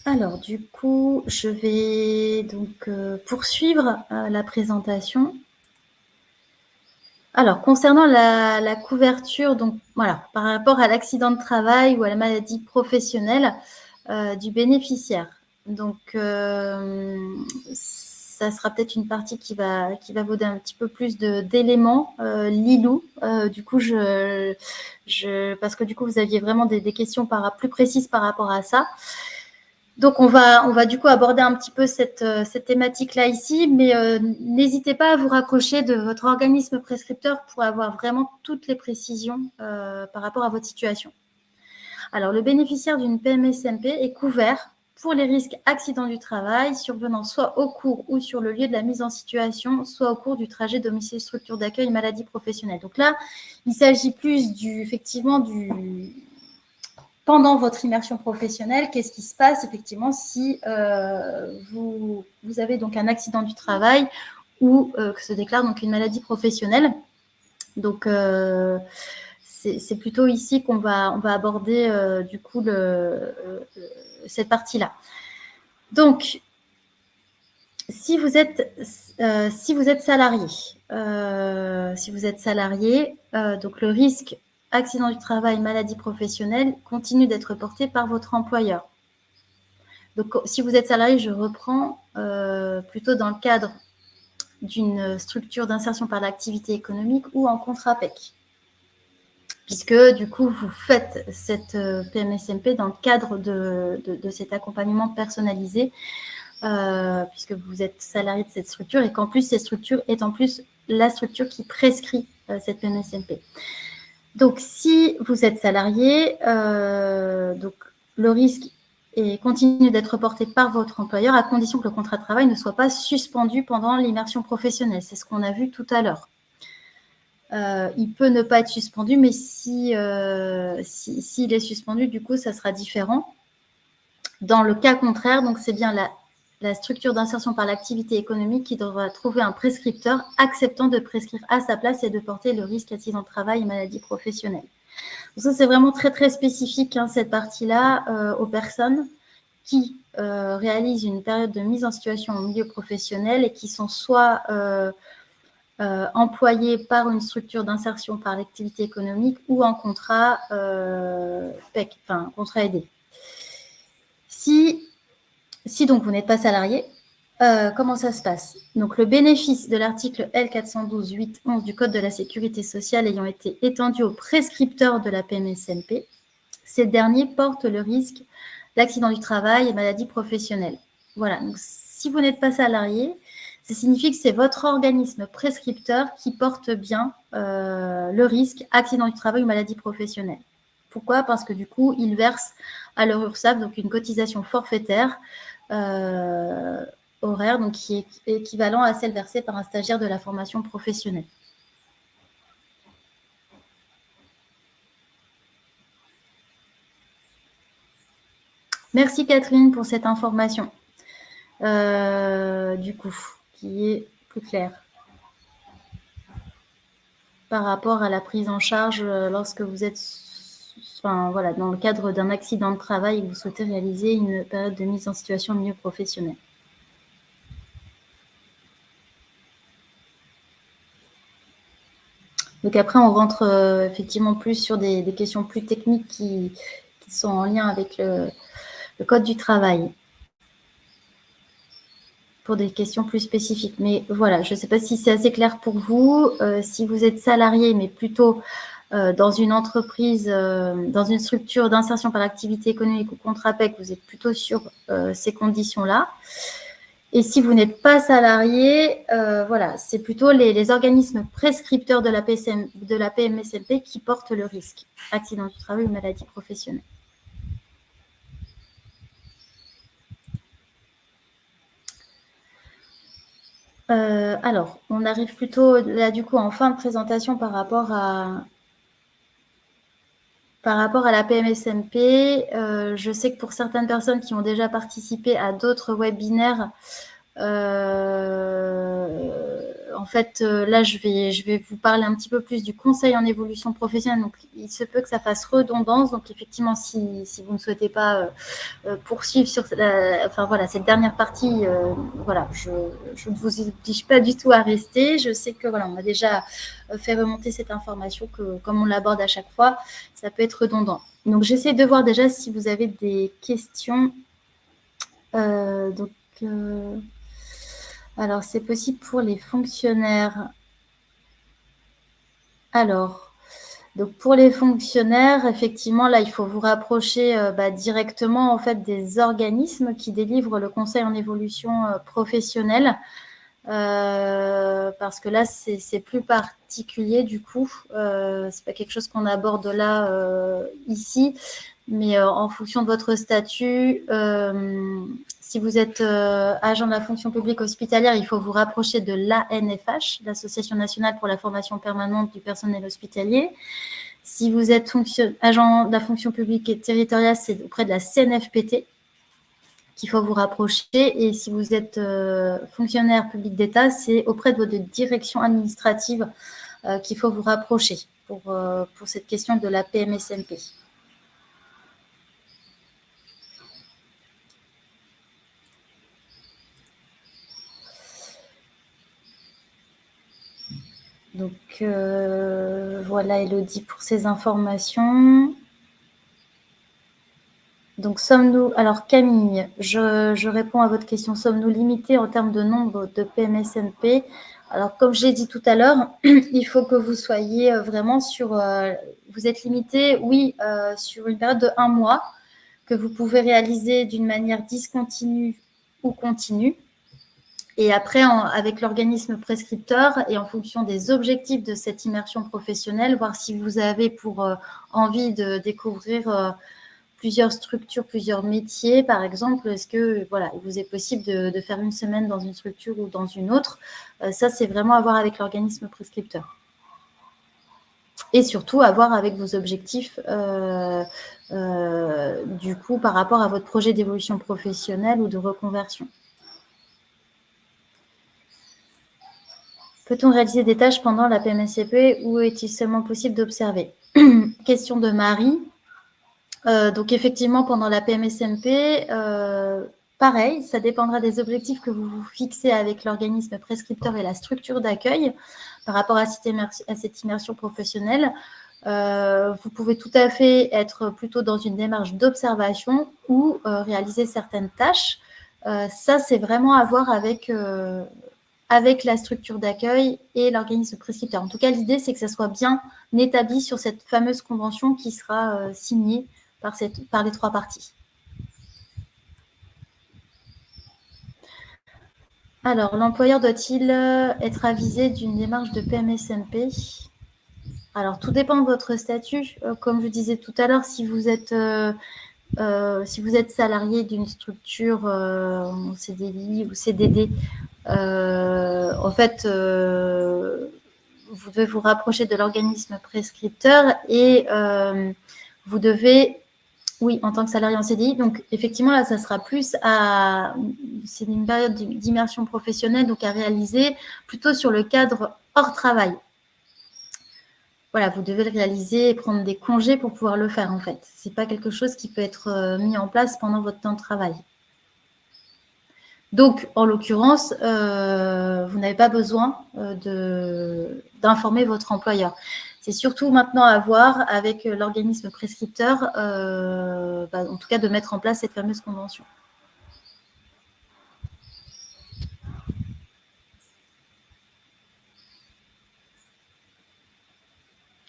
[SPEAKER 1] Alors, du coup, je vais donc poursuivre la présentation. Alors, concernant la couverture, donc voilà, par rapport à l'accident de travail ou à la maladie professionnelle du bénéficiaire. Donc, ça sera peut-être une partie qui va vous donner un petit peu plus d'éléments. Lilou, du coup, parce que du coup, vous aviez vraiment des questions plus précises par rapport à ça. Donc, on va du coup aborder un petit peu cette thématique-là ici, mais n'hésitez pas à vous rapprocher de votre organisme prescripteur pour avoir vraiment toutes les précisions par rapport à votre situation. Alors, le bénéficiaire d'une PMSMP est couvert pour les risques accidents du travail survenant soit au cours ou sur le lieu de la mise en situation, soit au cours du trajet domicile structure d'accueil maladie professionnelle. Donc là, il s'agit plus effectivement pendant votre immersion professionnelle, qu'est-ce qui se passe effectivement si vous avez donc un accident du travail ou que se déclare donc une maladie professionnelle. Donc, c'est plutôt ici qu'on va aborder du coup cette partie-là. Donc, si vous êtes salarié, donc le risque accident du travail, maladie professionnelle continue d'être porté par votre employeur. Donc, si vous êtes salarié, je reprends plutôt dans le cadre d'une structure d'insertion par l'activité économique ou en contrat PEC. Puisque, du coup, vous faites cette PMSMP dans le cadre de cet accompagnement personnalisé, puisque vous êtes salarié de cette structure et qu'en plus, cette structure est en plus la structure qui prescrit cette PMSMP. Donc, si vous êtes salarié, donc le risque continue d'être porté par votre employeur à condition que le contrat de travail ne soit pas suspendu pendant l'immersion professionnelle. C'est ce qu'on a vu tout à l'heure. Il peut ne pas être suspendu, mais s'il est suspendu, du coup, ça sera différent. Dans le cas contraire, donc c'est bien la structure d'insertion par l'activité économique qui devra trouver un prescripteur acceptant de prescrire à sa place et de porter le risque accident de travail et maladie professionnelle. Donc ça, c'est vraiment très, très spécifique, cette partie-là, aux personnes qui réalisent une période de mise en situation au milieu professionnel et qui sont soit employés par une structure d'insertion par l'activité économique ou en contrat PEC, enfin contrat aidé. Si donc vous n'êtes pas salarié, comment ça se passe? Donc le bénéfice de l'article L412.8.11 du Code de la sécurité sociale ayant été étendu aux prescripteurs de la PMSMP, ces derniers portent le risque d'accident du travail et maladie professionnelle. Voilà, donc si vous n'êtes pas salarié, ça signifie que c'est votre organisme prescripteur qui porte bien le risque accident du travail ou maladie professionnelle. Pourquoi? Parce que du coup, il verse à leur URSSAF donc une cotisation forfaitaire horaire, donc qui est équivalent à celle versée par un stagiaire de la formation professionnelle. Merci Catherine pour cette information, du coup, qui est plus claire par rapport à la prise en charge lorsque vous êtes dans le cadre d'un accident de travail et que vous souhaitez réaliser une période de mise en situation milieu professionnel. Donc après, on rentre effectivement plus sur des questions plus techniques qui sont en lien avec le Code du travail pour des questions plus spécifiques. Mais voilà, je ne sais pas si c'est assez clair pour vous. Si vous êtes salarié, mais plutôt dans une entreprise, dans une structure d'insertion par l'activité économique ou contrat PEC, vous êtes plutôt sur ces conditions-là. Et si vous n'êtes pas salarié, voilà, c'est plutôt les organismes prescripteurs de la PMSMP qui portent le risque, accident du travail ou maladie professionnelle. Alors, on arrive plutôt là du coup en fin de présentation par rapport à la PMSMP. Je sais que pour certaines personnes qui ont déjà participé à d'autres webinaires, en fait, là, je vais vous parler un petit peu plus du conseil en évolution professionnelle. Donc, il se peut que ça fasse redondance. Donc, effectivement, si vous ne souhaitez pas poursuivre sur cette dernière partie, voilà, je ne vous oblige pas du tout à rester. Je sais que voilà, on a déjà fait remonter cette information que, comme on l'aborde à chaque fois, ça peut être redondant. Donc, j'essaie de voir déjà si vous avez des questions. Alors, c'est possible pour les fonctionnaires. Alors, donc pour les fonctionnaires, effectivement, là, il faut vous rapprocher directement en fait des organismes qui délivrent le conseil en évolution professionnelle. Parce que là, c'est plus particulier du coup. C'est pas quelque chose qu'on aborde là ici, mais en fonction de votre statut, si vous êtes agent de la fonction publique hospitalière, il faut vous rapprocher de l'ANFH, l'Association nationale pour la formation permanente du personnel hospitalier. Si vous êtes agent de la fonction publique territoriale, c'est auprès de la CNFPT qu'il faut vous rapprocher. Et si vous êtes fonctionnaire public d'État, c'est auprès de votre direction administrative qu'il faut vous rapprocher pour cette question de la PMSMP. Donc, voilà, Elodie, pour ces informations. Donc, alors Camille, je réponds à votre question. Sommes-nous limités en termes de nombre de PMSMP? Alors, comme j'ai dit tout à l'heure, il faut que vous soyez vraiment vous êtes limité, oui, sur une période de 1 mois, que vous pouvez réaliser d'une manière discontinue ou continue. Et après, avec l'organisme prescripteur et en fonction des objectifs de cette immersion professionnelle, voir si vous avez envie de découvrir plusieurs structures, plusieurs métiers, par exemple. Est-ce que voilà, il vous est possible de faire une semaine dans une structure ou dans une autre? Ça, c'est vraiment à voir avec l'organisme prescripteur. Et surtout, à voir avec vos objectifs, du coup, par rapport à votre projet d'évolution professionnelle ou de reconversion. Peut-on réaliser des tâches pendant la PMSCP ou est-il seulement possible d'observer? Question de Marie. Donc, effectivement, pendant la PMSMP, pareil, ça dépendra des objectifs que vous vous fixez avec l'organisme prescripteur et la structure d'accueil par rapport à cette immersion professionnelle. Vous pouvez tout à fait être plutôt dans une démarche d'observation ou réaliser certaines tâches. Ça, c'est vraiment à voir avec la structure d'accueil et l'organisme prescripteur. En tout cas, l'idée, c'est que ça soit bien établi sur cette fameuse convention qui sera signée par les 3 parties. Alors, l'employeur doit-il être avisé d'une démarche de PMSMP? Alors, tout dépend de votre statut. Comme je disais tout à l'heure, si vous êtes salarié d'une structure en CDI ou CDD, en fait, vous devez vous rapprocher de l'organisme prescripteur et vous devez, oui, en tant que salarié en CDI. Donc, effectivement, là, ça sera plus c'est une période d'immersion professionnelle, donc à réaliser plutôt sur le cadre hors travail. Voilà, vous devez le réaliser et prendre des congés pour pouvoir le faire, en fait. Ce n'est pas quelque chose qui peut être mis en place pendant votre temps de travail. Donc, en l'occurrence, vous n'avez pas besoin d'informer votre employeur. C'est surtout maintenant à voir avec l'organisme prescripteur, en tout cas de mettre en place cette fameuse convention.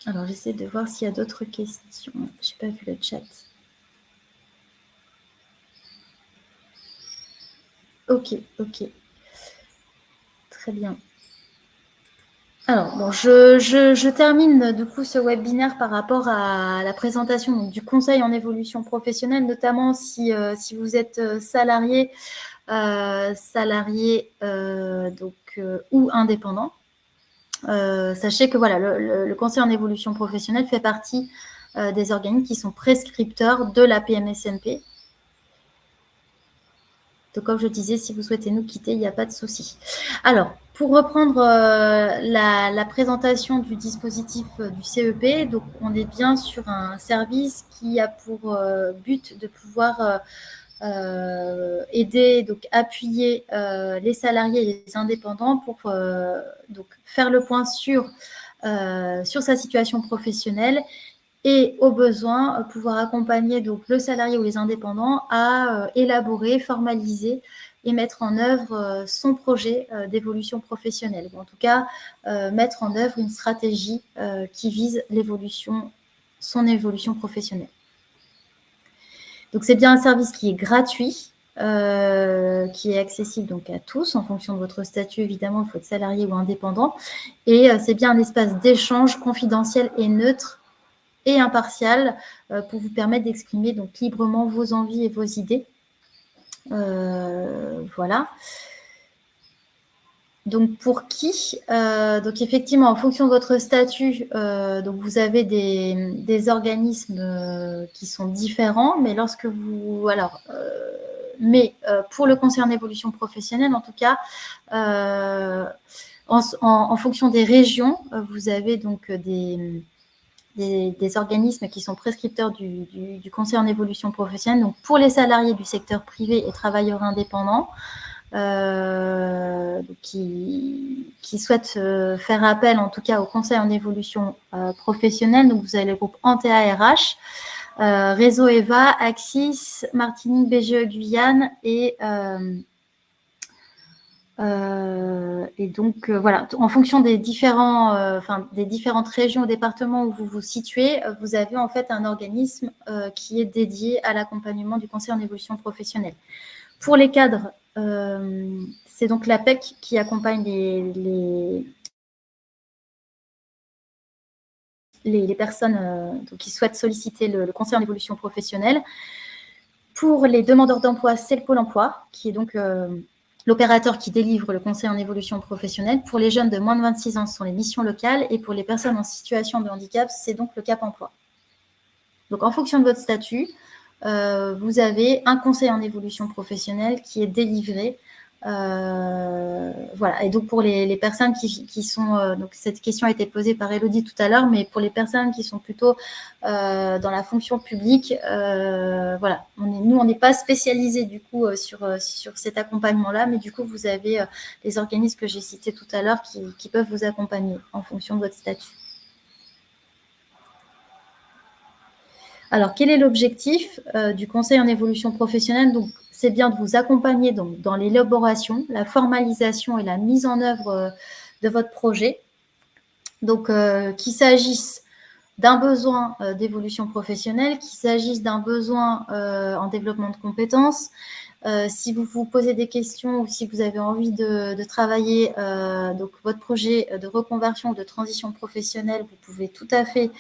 [SPEAKER 1] Alors, j'essaie de voir s'il y a d'autres questions. Je n'ai pas vu le chat. Ok. Très bien. Alors, bon, je termine du coup ce webinaire par rapport à la présentation donc, du conseil en évolution professionnelle, notamment si vous êtes salarié ou indépendant. Sachez que voilà, le conseil en évolution professionnelle fait partie des organismes qui sont prescripteurs de la PMSNP. Donc, comme je disais, si vous souhaitez nous quitter, il n'y a pas de souci. Alors, pour reprendre la présentation du dispositif du CEP, donc on est bien sur un service qui a pour but de pouvoir aider, donc appuyer les salariés et les indépendants pour donc faire le point sur sa situation professionnelle et au besoin pouvoir accompagner donc le salarié ou les indépendants à élaborer, formaliser et mettre en œuvre son projet d'évolution professionnelle, ou en tout cas mettre en œuvre une stratégie qui vise son évolution professionnelle. Donc c'est bien un service qui est gratuit, qui est accessible donc à tous en fonction de votre statut, évidemment, il faut être salarié ou indépendant, et c'est bien un espace d'échange confidentiel et neutre et impartial pour vous permettre d'exprimer donc librement vos envies et vos idées. Voilà. Donc pour qui donc effectivement, en fonction de votre statut, donc vous avez des organismes qui sont différents, mais lorsque vous pour le conseil en évolution professionnelle, en tout cas, en fonction des régions, vous avez donc des organismes qui sont prescripteurs du conseil en évolution professionnelle. Donc, pour les salariés du secteur privé et travailleurs indépendants qui souhaitent faire appel, en tout cas, au conseil en évolution professionnelle, donc vous avez le groupe Antea RH, Réseau EVA, Axis, Martinique, BGE, Guyane et donc, voilà, en fonction des différentes régions ou départements où vous vous situez, vous avez en fait un organisme qui est dédié à l'accompagnement du conseil en évolution professionnelle. Pour les cadres, c'est donc l'APEC qui accompagne les personnes qui souhaitent solliciter le conseil en évolution professionnelle. Pour les demandeurs d'emploi, c'est le Pôle emploi, qui est donc l'opérateur qui délivre le conseil en évolution professionnelle. Pour les jeunes de moins de 26 ans, ce sont les missions locales. Et pour les personnes en situation de handicap, c'est donc le Cap emploi. Donc, en fonction de votre statut, vous avez un conseil en évolution professionnelle qui est délivré. Voilà. Et donc, pour les personnes qui sont... donc, cette question a été posée par Elodie tout à l'heure, mais pour les personnes qui sont plutôt dans la fonction publique, voilà. On n'est pas spécialisé du coup sur cet accompagnement-là, mais du coup, vous avez les organismes que j'ai cités tout à l'heure qui peuvent vous accompagner en fonction de votre statut. Alors, quel est l'objectif du conseil en évolution professionnelle? Donc, c'est bien de vous accompagner donc, dans l'élaboration, la formalisation et la mise en œuvre de votre projet. Donc, qu'il s'agisse d'un besoin d'évolution professionnelle, qu'il s'agisse d'un besoin en développement de compétences. Si vous vous posez des questions ou si vous avez envie de travailler donc votre projet de reconversion ou de transition professionnelle, vous pouvez tout à fait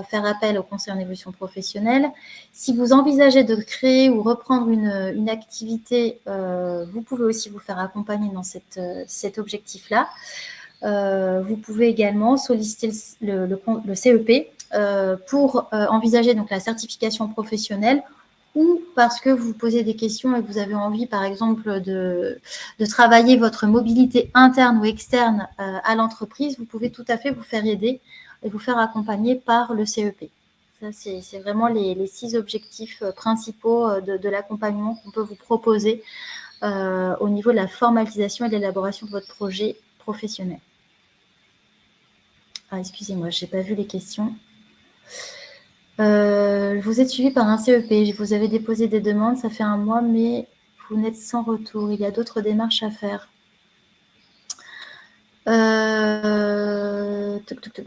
[SPEAKER 1] faire appel au conseil en évolution professionnelle. Si vous envisagez de créer ou reprendre une activité, vous pouvez aussi vous faire accompagner dans cet objectif-là. Vous pouvez également solliciter le CEP pour envisager donc la certification professionnelle ou parce que vous posez des questions et que vous avez envie, par exemple, de travailler votre mobilité interne ou externe à l'entreprise, vous pouvez tout à fait vous faire aider et vous faire accompagner par le CEP. Ça, c'est vraiment les 6 objectifs principaux de l'accompagnement qu'on peut vous proposer au niveau de la formalisation et de l'élaboration de votre projet professionnel. Ah, excusez-moi, je n'ai pas vu les questions. Vous êtes suivi par un CEP, vous avez déposé des demandes, ça fait 1 mois, mais vous n'êtes sans retour. Il y a d'autres démarches à faire.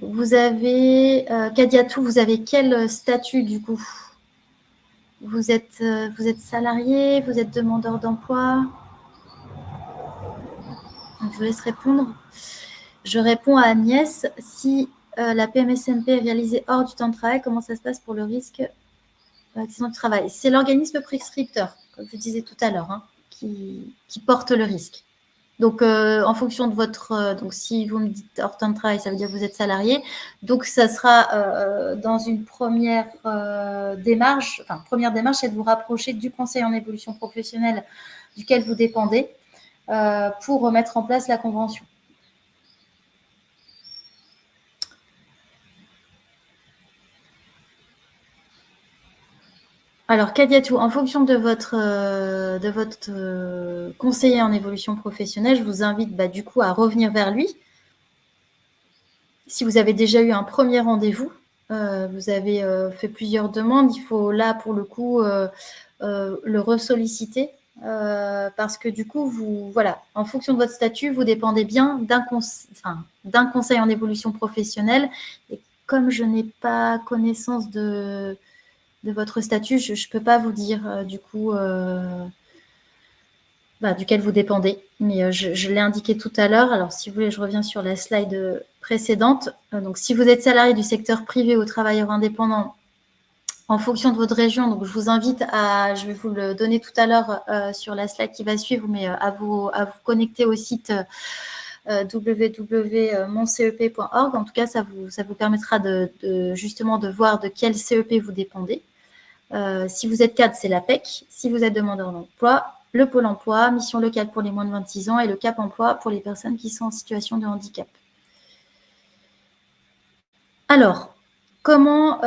[SPEAKER 1] Vous avez, Kadiatou, vous avez quel statut du coup? Vous êtes salarié, vous êtes demandeur d'emploi? Je vous laisse répondre. Je réponds à Agnès. Si la PMSMP est réalisée hors du temps de travail, comment ça se passe pour le risque d'accident du travail? C'est l'organisme prescripteur, comme je disais tout à l'heure, hein, qui porte le risque. Donc, en fonction de votre... donc, si vous me dites hors temps de travail, ça veut dire que vous êtes salarié. Donc, ça sera dans une première démarche. Enfin, première démarche, c'est de vous rapprocher du conseil en évolution professionnelle duquel vous dépendez pour remettre en place la convention. Alors, Kadiatou, en fonction de votre conseiller en évolution professionnelle, je vous invite du coup à revenir vers lui. Si vous avez déjà eu un premier rendez-vous, vous avez fait plusieurs demandes, il faut là, pour le coup, le ressolliciter parce que du coup, voilà, en fonction de votre statut, vous dépendez bien d'un conseil en évolution professionnelle. Et comme je n'ai pas connaissance de votre statut, je ne peux pas vous dire du coup duquel vous dépendez. Mais je l'ai indiqué tout à l'heure. Alors, si vous voulez, je reviens sur la slide précédente. Donc, si vous êtes salarié du secteur privé ou travailleur indépendant, en fonction de votre région, donc je vous invite je vais vous le donner tout à l'heure sur la slide qui va suivre, mais à vous connecter au site www.moncep.org. En tout cas, ça vous permettra justement de voir de quel CEP vous dépendez. Si vous êtes cadre, c'est l'APEC. Si vous êtes demandeur d'emploi, le Pôle emploi, mission locale pour les moins de 26 ans et le Cap emploi pour les personnes qui sont en situation de handicap. Alors, comment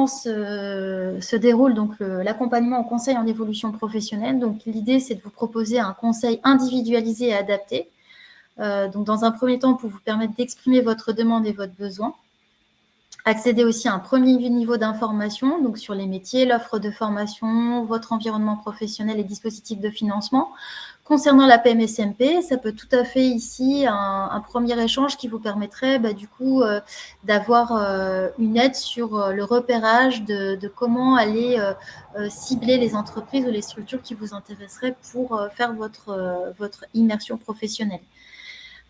[SPEAKER 1] se déroule donc l'accompagnement au conseil en évolution professionnelle? Donc, l'idée, c'est de vous proposer un conseil individualisé et adapté. Donc, dans un premier temps, pour vous permettre d'exprimer votre demande et votre besoin. Accéder aussi à un premier niveau d'information donc sur les métiers, l'offre de formation, votre environnement professionnel et dispositifs de financement. Concernant la PMSMP, ça peut tout à fait ici un premier échange qui vous permettrait du coup d'avoir une aide sur le repérage de comment aller cibler les entreprises ou les structures qui vous intéresseraient pour faire votre immersion professionnelle.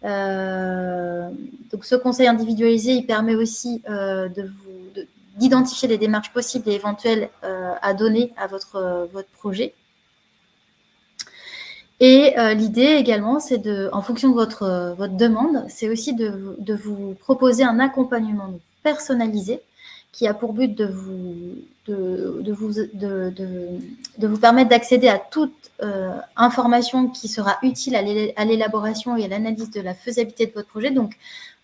[SPEAKER 1] Donc, ce conseil individualisé, il permet aussi d'identifier les démarches possibles et éventuelles à donner à votre projet. Et l'idée également, c'est en fonction de votre demande, c'est aussi de vous proposer un accompagnement personnalisé qui a pour but de vous permettre d'accéder à toute information qui sera utile à l'élaboration et à l'analyse de la faisabilité de votre projet. Donc,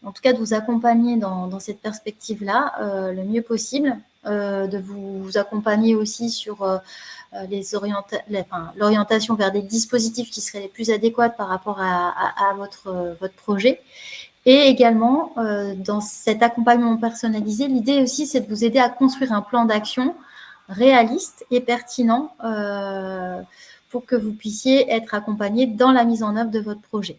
[SPEAKER 1] en tout cas, de vous accompagner dans cette perspective-là le mieux possible, de vous accompagner aussi sur l'orientation vers des dispositifs qui seraient les plus adéquats par rapport à votre projet. Et également, dans cet accompagnement personnalisé, l'idée aussi, c'est de vous aider à construire un plan d'action réaliste et pertinent pour que vous puissiez être accompagné dans la mise en œuvre de votre projet.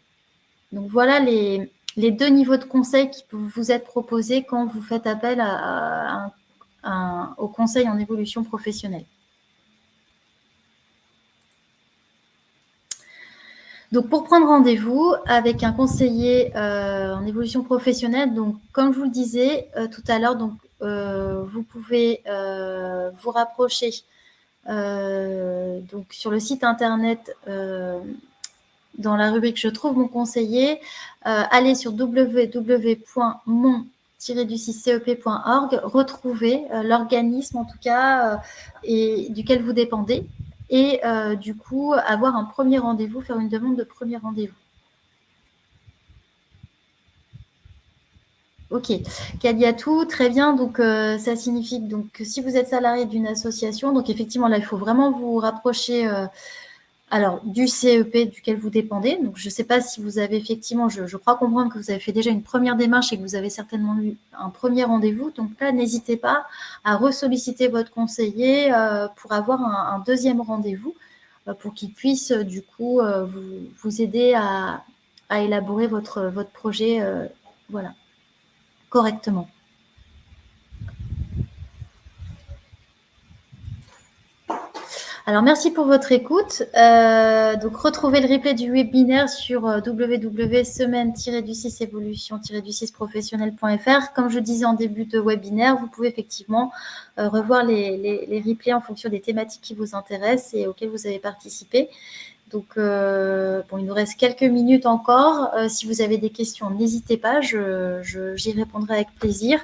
[SPEAKER 1] Donc, voilà les 2 niveaux de conseil qui peuvent vous être proposés quand vous faites appel au conseil en évolution professionnelle. Donc, pour prendre rendez-vous avec un conseiller en évolution professionnelle, donc, comme je vous le disais tout à l'heure, donc, vous pouvez vous rapprocher donc, sur le site internet dans la rubrique « Je trouve mon conseiller », allez sur www.mon-cep.org, retrouvez l'organisme en tout cas duquel vous dépendez. Et du coup, avoir un premier rendez-vous, faire une demande de premier rendez-vous. Ok, Kadiatou, très bien. Donc, ça signifie donc, que si vous êtes salarié d'une association, donc effectivement, là, il faut vraiment vous rapprocher du CEP duquel vous dépendez. Donc, je ne sais pas si vous avez effectivement, je crois comprendre que vous avez fait déjà une première démarche et que vous avez certainement eu un premier rendez-vous. Donc là, n'hésitez pas à ressolliciter votre conseiller pour avoir un deuxième rendez-vous pour qu'il puisse du coup vous aider à à élaborer votre projet voilà, correctement. Alors, merci pour votre écoute. Donc, retrouvez le replay du webinaire sur www.semaine-du-6evolution-du-6professionnel.fr. Comme je disais en début de webinaire, vous pouvez effectivement revoir les replays en fonction des thématiques qui vous intéressent et auxquelles vous avez participé. Donc, bon, il nous reste quelques minutes encore. Si vous avez des questions, n'hésitez pas, j'y répondrai avec plaisir.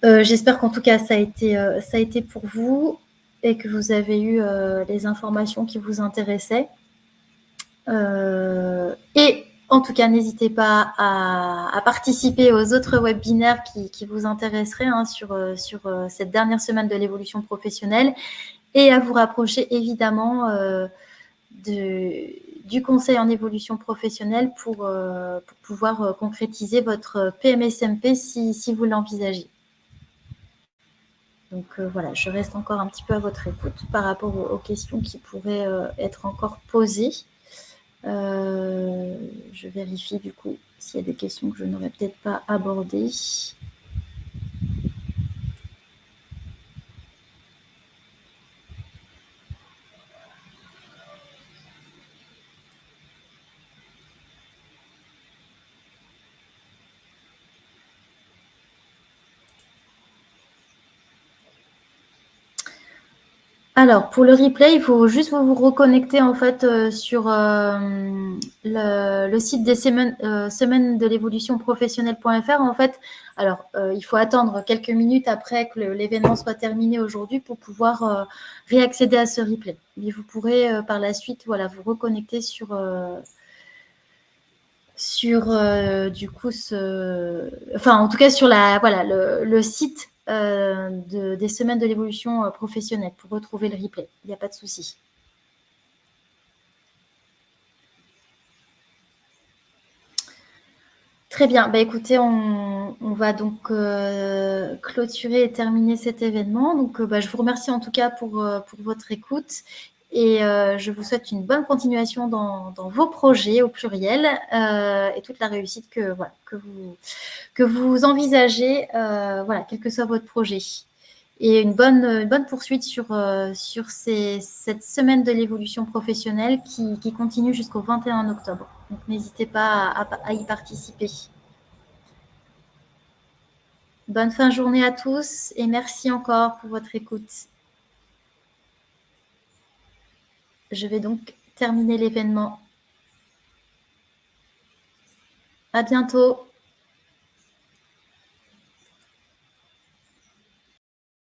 [SPEAKER 1] J'espère qu'en tout cas, ça a été pour vous et que vous avez eu les informations qui vous intéressaient. Et en tout cas, n'hésitez pas à participer aux autres webinaires qui vous intéresseraient sur cette dernière semaine de l'évolution professionnelle et à vous rapprocher évidemment du conseil en évolution professionnelle pour pouvoir concrétiser votre PMSMP si vous l'envisagez. Donc voilà, je reste encore un petit peu à votre écoute par rapport aux questions qui pourraient être encore posées. Je vérifie du coup s'il y a des questions que je n'aurais peut-être pas abordées. Alors, pour le replay, il faut juste vous reconnecter en fait sur le site des semaines de l'évolution professionnelle.fr. En fait, alors, il faut attendre quelques minutes après que l'événement soit terminé aujourd'hui pour pouvoir réaccéder à ce replay. Mais vous pourrez par la suite voilà, vous reconnecter sur du coup en tout cas sur le site des semaines de l'évolution professionnelle pour retrouver le replay. Il n'y a pas de souci. Très bien. Bah, écoutez, on va donc clôturer et terminer cet événement. Donc, je vous remercie en tout cas pour votre écoute et je vous souhaite une bonne continuation dans vos projets au pluriel et toute la réussite que vous envisagez, quel que soit votre projet. Et une bonne poursuite sur cette semaine de l'évolution professionnelle qui continue jusqu'au 21 octobre. Donc, n'hésitez pas à y participer. Bonne fin de journée à tous et merci encore pour votre écoute. Je vais donc terminer l'événement. À bientôt.